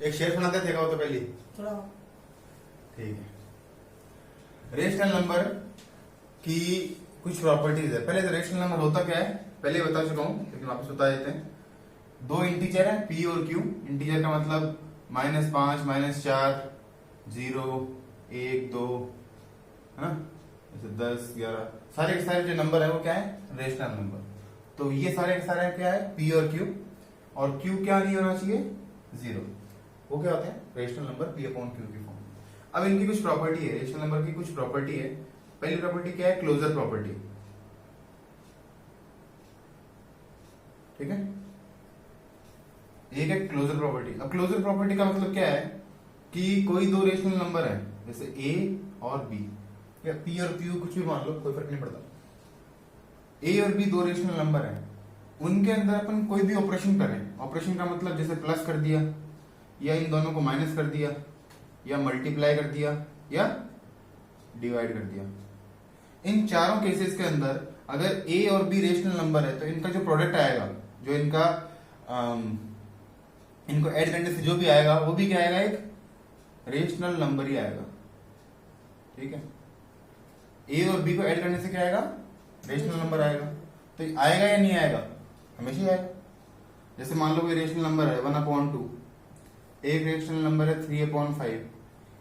एक शेर सुनाते थे तो पहले थोड़ा ठीक है। रेशनल नंबर की कुछ प्रॉपर्टीज है। पहले तो रेशनल नंबर होता क्या है पहले बता चुका हूं, लेकिन वापस बता देते हैं। दो इंटीजर है पी और क्यू। इंटीजर का मतलब -5, -4, 0, 1, 2 है ना, जैसे 10, 11 सारे के सारे जो नंबर है वो क्या है रेशनल नंबर। तो ये सारे के सारे क्या है पी और क्यू, और क्यू क्या नहीं होना चाहिए 0। वो क्या होते हैं rational number P upon Q की फॉर्म। अब इनकी कुछ प्रॉपर्टी है, रेशनल नंबर की कुछ प्रॉपर्टी है। पहली प्रॉपर्टी क्या है क्लोजर प्रॉपर्टी, ठीक है। एक है क्लोजर प्रॉपर्टी। अब क्लोजर प्रॉपर्टी का मतलब क्या है कि कोई दो रेशनल नंबर है जैसे ए और बी, या पी और क्यू कुछ भी मान लो, कोई फर्क नहीं पड़ता। ए और बी दो रेशनल नंबर है, उनके अंदर अपन कोई भी ऑपरेशन करें। ऑपरेशन का मतलब जैसे प्लस कर दिया, या इन दोनों को माइनस कर दिया, या मल्टीप्लाई कर दिया, या डिवाइड कर दिया। इन चारों केसेस के अंदर अगर ए और बी रेशनल नंबर है तो इनका जो प्रोडक्ट आएगा, जो इनका इनको ऐड करने से जो भी आएगा वो भी क्या आएगा एक रेशनल नंबर ही आएगा, ठीक है। ए और बी को ऐड करने से क्या आएगा रेशनल नंबर आएगा। तो आएगा या नहीं आएगा हमेशा ही आएगा। जैसे मान लो कोई रेशनल नंबर है 1/2, एक रेशनल नंबर है 3/5,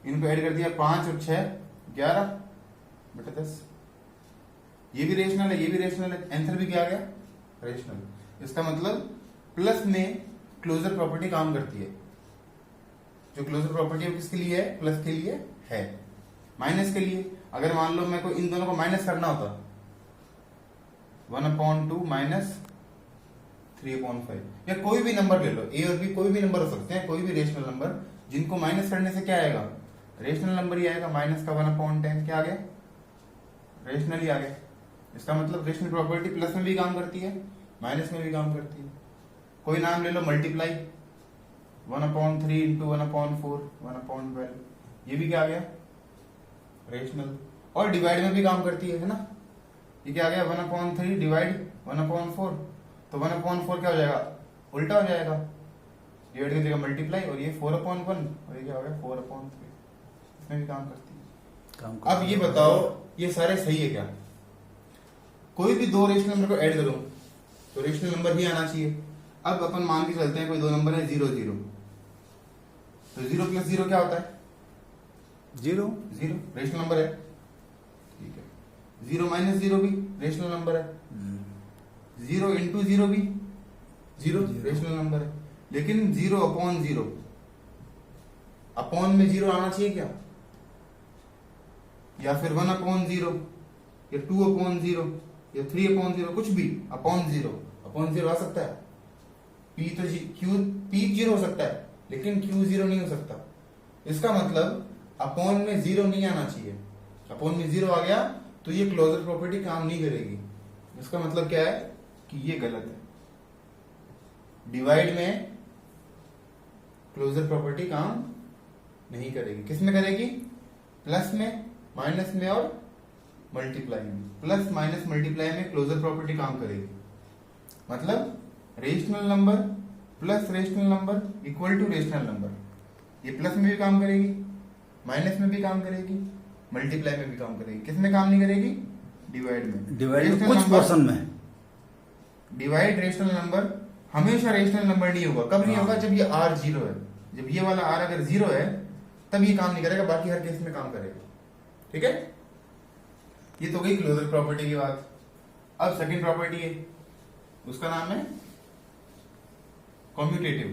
इनको ऐड कर दिया 5 और 6 11/10। ये भी रेशनल है, ये भी रेशनल है, आंसर भी क्या आ गया रेशनल। इसका मतलब प्लस में क्लोजर प्रॉपर्टी काम करती है। जो क्लोजर प्रॉपर्टी है वो किसके लिए है प्लस के लिए है। माइनस के लिए अगर मान लो मेरे को इन दोनों को माइनस करना होता 1/2 माइनस 3/5, या कोई भी नंबर ले लो, ए और बी कोई भी नंबर हो सकते हैं, कोई भी रेशनल नंबर, जिनको माइनस करने से क्या आएगा रेशनल नंबर ही आएगा। माइनस का 1/10 क्या आ गया रेशनल ही आ गया। इसका मतलब रेशनल प्रॉपर्टी प्लस में भी काम करती है माइनस में भी काम करती है। कोई नाम ले लो मल्टीप्लाई 1/3 इंटू 1/4 1/12, ये भी क्या आ गया रेशनल। और डिवाइड में भी काम करती है ना, ये क्या आ गया 1/3 डिवाइड 1/4, तो 1/4 क्या हो जाएगा उल्टा हो जाएगा, डिवाइड की जगह मल्टीप्लाई, और ये 4/1 और ये क्या हो गया 4/3, इसमें भी काम करती है। अब ये बताओ ये सारे सही है क्या। कोई भी दो रेशनल नंबर को ऐड करो तो रेशनल नंबर ही आना चाहिए। अब अपन मान के चलते हैं कोई दो नंबर है 0 0, तो 0 + 0 क्या होता है 0 रेशनल नंबर है, ठीक है। 0 - 0 भी रेशनल नंबर है, 0 × 0 भी 0 रेशनल नंबर है। लेकिन 0/0 अपॉन में 0 आना चाहिए क्या, या फिर 1/0 या 2/0 या 3/0, कुछ भी अपॉन 0 आ सकता है। पी तो क्यू पी 0 हो सकता है लेकिन क्यू 0 नहीं हो सकता। इसका मतलब अपॉन में 0 नहीं आना चाहिए। अपॉन में 0 आ गया तो ये क्लोजर प्रॉपर्टी काम नहीं करेगी। इसका मतलब क्या है कि ये गलत है। डिवाइड में क्लोजर प्रॉपर्टी काम नहीं करेगी। किस में करेगी प्लस में, माइनस में और मल्टीप्लाई में। प्लस माइनस मल्टीप्लाई में क्लोजर प्रॉपर्टी काम करेगी। मतलब rational number plus rational number equal to rational number. ये प्लस में भी काम करेगी, माइनस में भी काम करेगी, मल्टीप्लाई में भी काम करेगी। किस में काम नहीं करेगी डिवाइड में कुछ पोर्शन में। डिवाइड रेशनल नंबर हमेशा रेशनल नंबर नहीं होगा। कब नहीं होगा जब ये r 0 है। जब ये वाला r अगर 0 है तब ये काम नहीं करेगा, बाकी हर केस में काम करेगा, ठीक है। ये तो गई क्लोजर प्रॉपर्टी की बात। अब सेकंड प्रॉपर्टी है, उसका नाम है कम्यूटेटिव।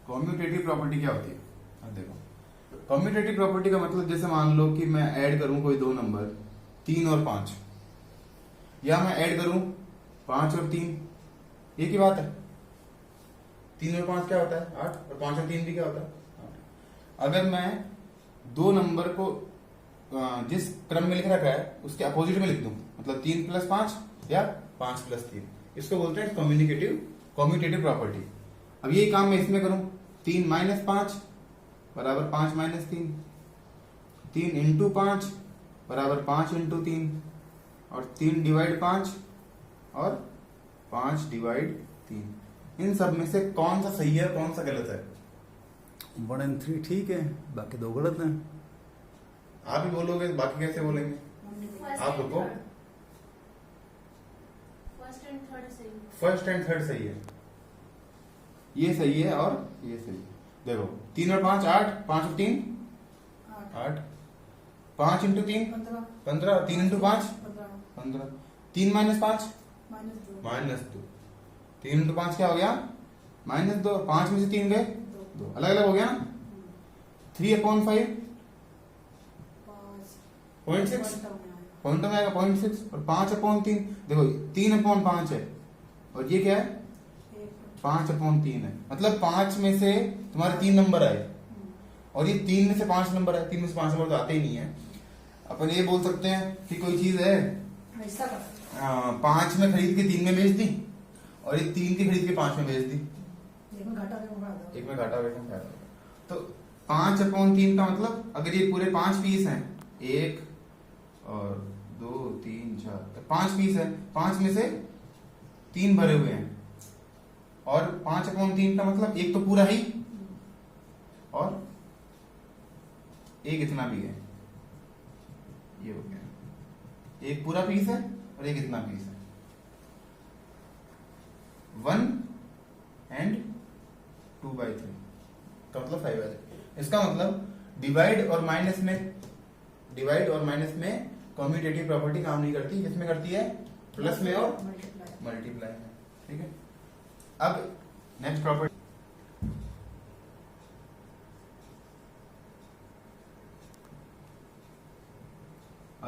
कम्यूटेटिव प्रॉपर्टी क्या होती है अब देखो। कम्यूटेटिव प्रॉपर्टी का मतलब जैसे मान लो कि मैं ऐड करूं कोई दो नंबर 3 और 5, या मैं ऐड करूं 5 और 3, ये की बात है। 3 और 5 क्या होता है 8, और 5 और 3 भी क्या होता है 8। अगर मैं दो नंबर को जिस क्रम में लिख रखा है उसके अपोजिट में लिख दूं, मतलब 3 + 5 या 5 + 3, इसको बोलते हैं कम्यूटेटिव प्रॉपर्टी। अब यही काम मैं इसमें करूं 3 - 5 = 5 - 3, 3 × 5 = 5 × 3, और 3 डिवाइड 5 और 5 डिवाइड 3। इन सब में से कौन सा सही है कौन सा गलत है? 1 and 3 ठीक है, बाकी 2 गलत हैं। आप ही बोलोगे, बाकी कैसे बोलेंगे? आप रुको। फर्स्ट एंड थर्ड सही है, ये सही है और ये सही है। देखो 3 और 5 8, 5 और 3 8, 5 इंटू 3 15, 3 इंटू 5 15, 3 माइनस 5 -2, 3 इंटू 5 क्या हो गया? -2, 5 में से 3 गए 2, अलग अलग हो गया ना। 3/5 0.6 पॉइंट में आएगा 0.6 और 5/3 देखो 3/5 है और ये क्या है 5/3 है, मतलब 5 में से तुम्हारे 3 नंबर आए और ये 3 में से 5 नंबर आए। 3 में से 5 नंबर तो आते ही नहीं है। अपन ये बोल सकते हैं कि कोई चीज है 5 में खरीद के 3 में बेच दी और ये 3 की खरीद के 5 में बेच दी, एक में घाटा बेटा फायदा। तो 5/3 का मतलब अगर ये पूरे 5 पीस हैं, 1 और 2 3 4 5 पीस है, 5 में से 3 भरे हुए हैं और 5/3 का मतलब एक तो पूरा ही और एक इतना भी है, ये हो गया। एक पूरा पीस है और एक इतना पीस है। 1 and 2/3 का मतलब 5/3। इसका मतलब डिवाइड और माइनस में कम्यूटेटिव प्रॉपर्टी काम नहीं करती, किसमें करती है? प्लस में और मल्टीप्लाई में। ठीक है, अब next property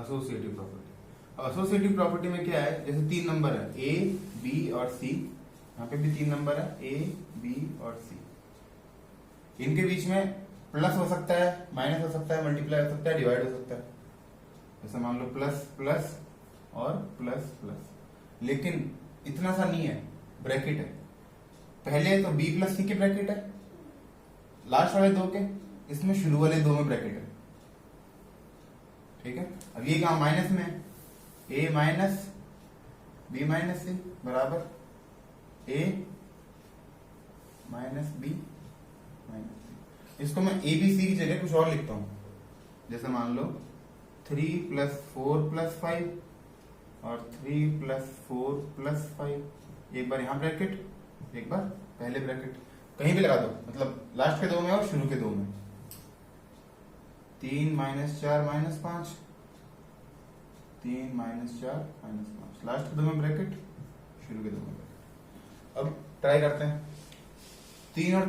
associative property. Associative property में क्या है, जैसे 3 नंबर है ए बी और सी, यहाँ पे भी 3 नंबर है ए बी और सी, इनके बीच में प्लस हो सकता है, माइनस हो सकता है, मल्टीप्लाई हो सकता है, डिवाइड हो सकता है। जैसे मान लो प्लस प्लस और प्लस प्लस, लेकिन इतना सा नहीं है, ब्रैकेट है। पहले तो बी प्लस सी के ब्रैकेट है, लास्ट वाले 2 के, इसमें शुरू वाले 2 में ब्रैकेट है। ठीक है, अब ये कहा माइनस में, ए माइनस बी माइनस सी बराबर ए माइनस बी माइनस सी। इसको मैं ए बी सी की जगह कुछ और लिखता हूं, जैसे मान लो 3 + 4 + 5 और 3 + 4 + 5। एक बार यहां ब्रैकेट, एक बार पहले ब्रैकेट, कहीं भी लगा दो, मतलब लास्ट के 2 में और शुरू के 2 में। 3 - 4 - 5, 3 - 4 - 5, लास्ट के 2 में ब्रैकेट, शुरू के 2 में ब्रैकेट। अब ट्राई करते हैं। 3 और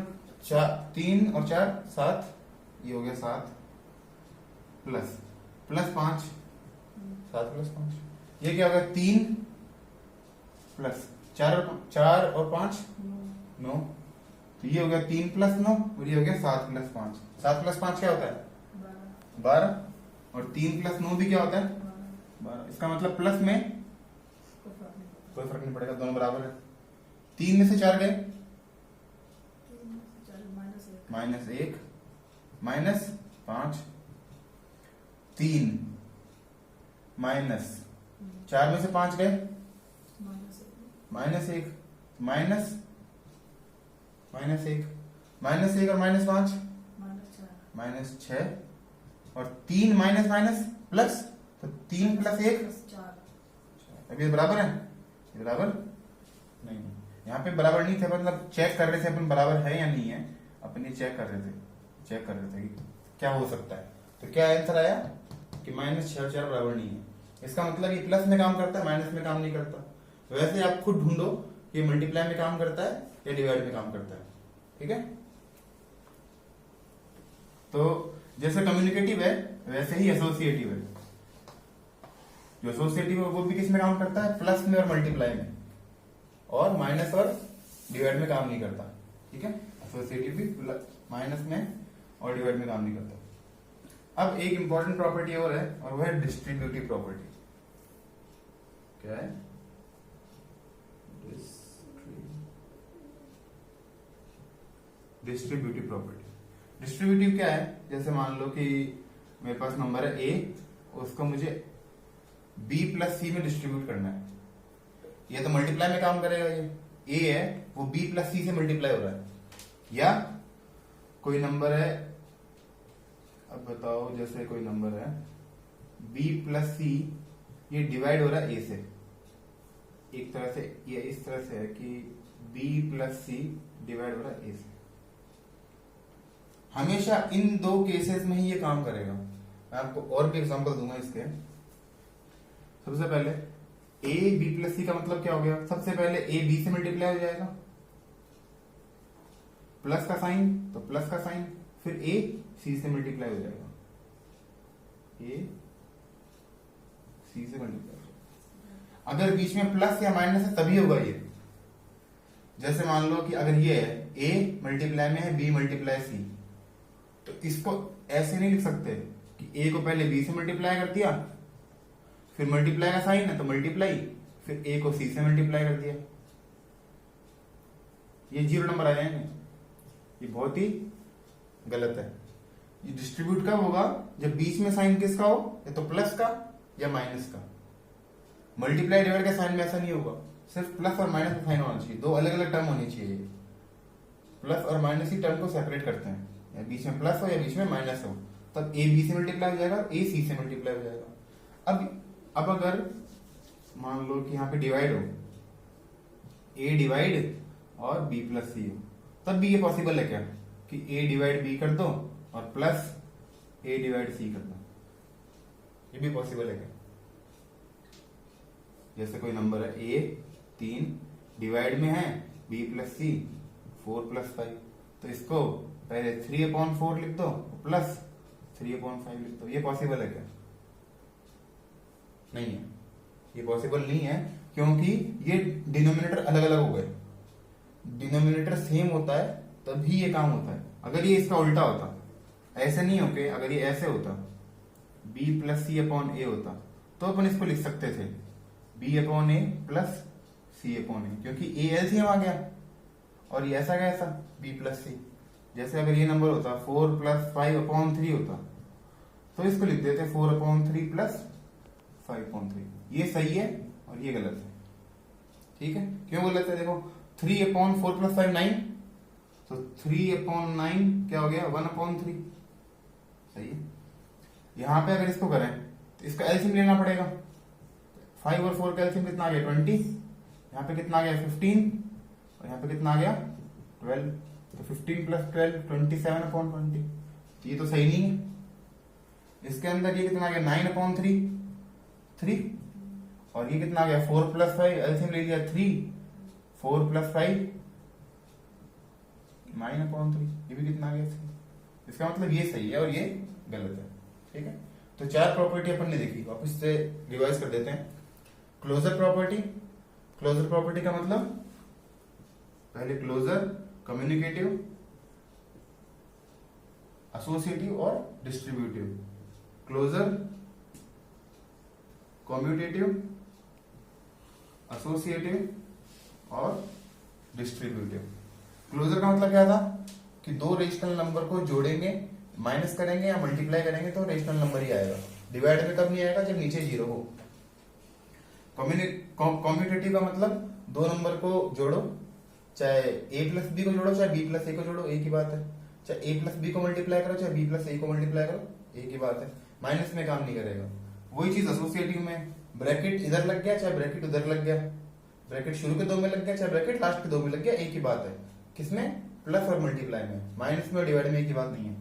4 7, ये हो गया 7 प्लस 5 7 + 5, ये क्या हो गया 3 प्लस 4 और 5 9, तो ये हो गया 3 + 9 और ये हो गया 7 + 5। 7 + 5 क्या होता है 12 और 3 + 9 भी क्या होता है 12। इसका मतलब प्लस में कोई फर्क नहीं पड़ेगा, दोनों बराबर है। 3 में से 4 गए -1 -5, 3 माइनस 4 में से 5 गए -1 -1 -1 और -5 -6 और 3 माइनस माइनस प्लस, तो 3 + 1 अभी बराबर है, ये बराबर नहीं, यहाँ पे बराबर नहीं थे, मतलब चेक कर रहे थे अपन बराबर है या नहीं है, अपन ये चेक कर रहे थे कि क्या हो सकता है। तो क्या आंसर आया कि -6 और 4 बराबर नहीं है। इसका मतलब ये प्लस में काम करता है, माइनस में काम नहीं करता। वैसे आप खुद ढूंढो कि मल्टीप्लाई में काम करता है या डिवाइड में काम करता है। ठीक है, तो जैसे कम्युनिकेटिव है वैसे ही एसोसिएटिव है। जो एसोसिएटिव है वो भी किस में काम करता है, प्लस में और मल्टीप्लाई में, और माइनस और डिवाइड में काम नहीं करता। ठीक है, एसोसिएटिव भी माइनस में और डिवाइड में काम नहीं करता। अब एक इंपॉर्टेंट प्रॉपर्टी और है, और वो है डिस्ट्रीब्यूटिव प्रॉपर्टी। क्या है डिस्ट्रीब्यूटिव प्रॉपर्टी? डिस्ट्रीब्यूटिव क्या है, जैसे मान लो कि मेरे पास नंबर है ए, उसको मुझे बी प्लस सी में डिस्ट्रीब्यूट करना है। ये तो मल्टीप्लाई में काम करेगा, ये ए है वो बी प्लस सी से मल्टीप्लाई हो रहा है। या कोई नंबर है, अब बताओ जैसे कोई नंबर है बी प्लस सी, ये डिवाइड हो रहा है ए से। एक तरह से ये इस तरह से है कि बी प्लस सी डिवाइड हो रहा है ए से। हमेशा इन दो केसेस में ही ये काम करेगा। मैं आपको और भी एग्जांपल दूंगा इसके। सबसे पहले ए बी प्लस सी का मतलब क्या हो गया, सबसे पहले ए बी से मल्टीप्लाई हो जाएगा, प्लस का साइन तो प्लस का साइन, फिर ए सी से मल्टीप्लाई हो जाएगा, ए सी से मल्टीप्लाई। अगर बीच में प्लस या माइनस है तभी होगा ये। जैसे मान लो कि अगर ये है ए मल्टीप्लाई में है बी मल्टीप्लाई सी, तो इसको ऐसे नहीं लिख सकते कि ए को पहले बी से मल्टीप्लाई कर दिया, फिर मल्टीप्लाई का साइन है तो मल्टीप्लाई, फिर ए को सी से मल्टीप्लाई कर दिया, ये 0 नंबर आ जाएंगे। ये बहुत ही गलत है। ये डिस्ट्रीब्यूट कब होगा, जब बीच में साइन किसका हो, या तो प्लस का या माइनस का। मल्टीप्लाई डिवाइड के साइन में ऐसा नहीं होगा, सिर्फ प्लस और माइनस का साइन होना चाहिए, दो अलग अलग टर्म होनी चाहिए। प्लस और माइनस ही टर्म को सेपरेट करते हैं, या बीच में प्लस हो या बीच में माइनस हो, तब ए बी से मल्टीप्लाई हो जाएगा, ए सी से मल्टीप्लाई हो जाएगा। अब अगर मान लो कि यहाँ पे डिवाइड हो, ए डिवाइड और बी प्लस सी हो, तब भी ये पॉसिबल है क्या कि ए डिवाइड बी कर दो और प्लस ए डिवाइड सी कर दो, ये भी पॉसिबल है क्या। जैसे कोई नंबर है ए 3 डिवाइड में है बी प्लस सी 4 प्लस 5, तो इसको पहले 3/4 लिख दो प्लस 3/5 लिख दो, ये पॉसिबल है क्या, नहीं है। ये पॉसिबल नहीं है क्योंकि ये डिनोमिनेटर अलग अलग हो गए। डिनोमिनेटर सेम होता है तभी ये काम होता है। अगर ये इसका उल्टा होता, ऐसे नहीं होके, अगर ये ऐसे होता b प्लस सी अपॉन ए होता, तो अपन इसको लिख सकते थे b अपॉन ए प्लस सी अपॉन ए, क्योंकि ए एलसीएम आ गया, और ये ऐसा कैसा b प्लस सी। जैसे अगर ये नंबर होता 4 प्लस 5/3 होता, तो इसको लिख देते 4/3 प्लस 5/3। ये सही है और ये गलत है, ठीक है। क्यों गलत है, देखो 3/4 प्लस 5 9, तो 3/9 क्या हो गया 1/3, सही है। यहां पे अगर इसको करें तो इसका एलसीएम लेना पड़ेगा। 5 और 4 का एलसीएम कितना आ गया 20, यहाँ पे कितना आ गया 15, और यहाँ पे कितना आ गया 12, तो 15 प्लस 12 27/20, ये तो सही नहीं है। इसके अंदर ये कितना आ गया 9/3 3, और ये कितना आ गया 4 प्लस 5, एलसीएम ले लिया 3, 4 प्लस 5 9/3, ये भी कितना आ गया 3। इसका मतलब ये सही है और ये गलत है, ठीक है। तो 4 प्रॉपर्टी अपन ने देखी, वापस से रिवाइज कर देते हैं। क्लोजर प्रॉपर्टी, क्लोजर प्रॉपर्टी का मतलब पहले क्लोजर, कम्युनिकेटिव, एसोसिएटिव और डिस्ट्रीब्यूटिव। क्लोजर, कम्यूटेटिव, एसोसिएटिव और डिस्ट्रीब्यूटिव। क्लोजर का मतलब क्या था कि दो रेशनल नंबर को जोड़ेंगे, माइनस करेंगे या मल्टीप्लाई करेंगे तो रेशनल नंबर ही आएगा। डिवाइड में कब नहीं आएगा, जब नीचे 0 हो। कम्यूटेटिव का मतलब दो नंबर को जोड़ो, चाहे a प्लस बी को जोड़ो चाहे b प्लस ए को जोड़ो, एक ही बात है। चाहे a प्लस बी को मल्टीप्लाई करो चाहे b प्लस ए को मल्टीप्लाई करो, एक ही बात है। माइनस में काम नहीं करेगा। वही चीज एसोसिएटिव में, ब्रैकेट इधर लग गया चाहे ब्रैकेट उधर लग गया, ब्रैकेट शुरू के 2 में लग गया चाहे ब्रैकेट लास्ट के 2 में लग गया, एक ही बात है। किसमें, प्लस और मल्टीप्लाई में। माइनस में और डिवाइड में एक ही बात नहीं है।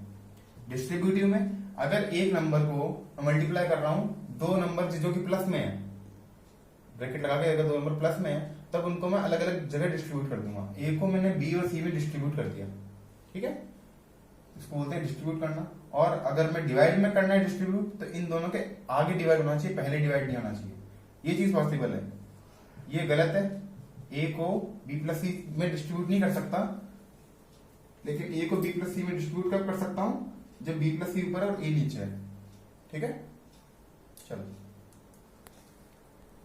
डिस्ट्रीब्यूटिव में अगर एक नंबर को मल्टीप्लाई कर रहा हूं, दो नंबर जो कि प्लस में है, ब्रैकेट लगा के अगर दो नंबर प्लस में है, तब उनको मैं अलग अलग जगह डिस्ट्रीब्यूट कर दूंगा। ए को मैंने बी और सी में डिस्ट्रीब्यूट कर दिया, ठीक है, इसको बोलते हैं डिस्ट्रीब्यूट करना। और अगर मैं डिवाइड में करना है डिस्ट्रीब्यूट, तो इन दोनों के आगे डिवाइड होना चाहिए, पहले डिवाइड नहीं होना चाहिए। ये चीज पॉसिबल है, ये गलत है। ए को बी प्लस सी में डिस्ट्रीब्यूट नहीं कर सकता, लेकिन ए को बी प्लस सी में डिस्ट्रीब्यूट कब कर सकता हूं, जब बी प्लस सी ऊपर है और ए नीचे है, ठीक है। चलो